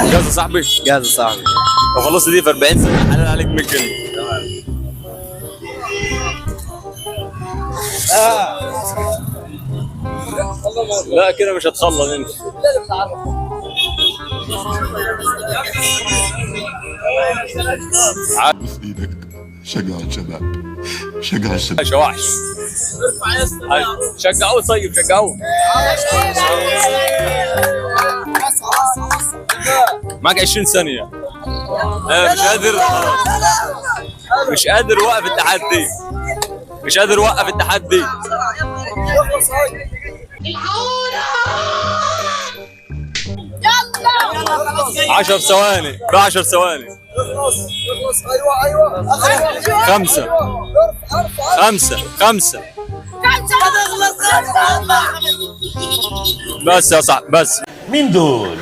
جاهز يا صاحبي؟ جاهز يا صاحبي. لو خلصت دي في 40 سنة حلال عليك 100 جنيه. لا كده مش هتخلص انت. بس ايدك، شجع الشباب، شجع الشباب. شواحش شجعوه، طيب شجعوه. معك 20 ثانية. مش قادر خلاص. مش قادر وقف التحدي. مش قادر وقف التحدي. 10 ثواني، ب 10 ثواني. ايوه 5 5 بس يا صاحبي بس. مين دول؟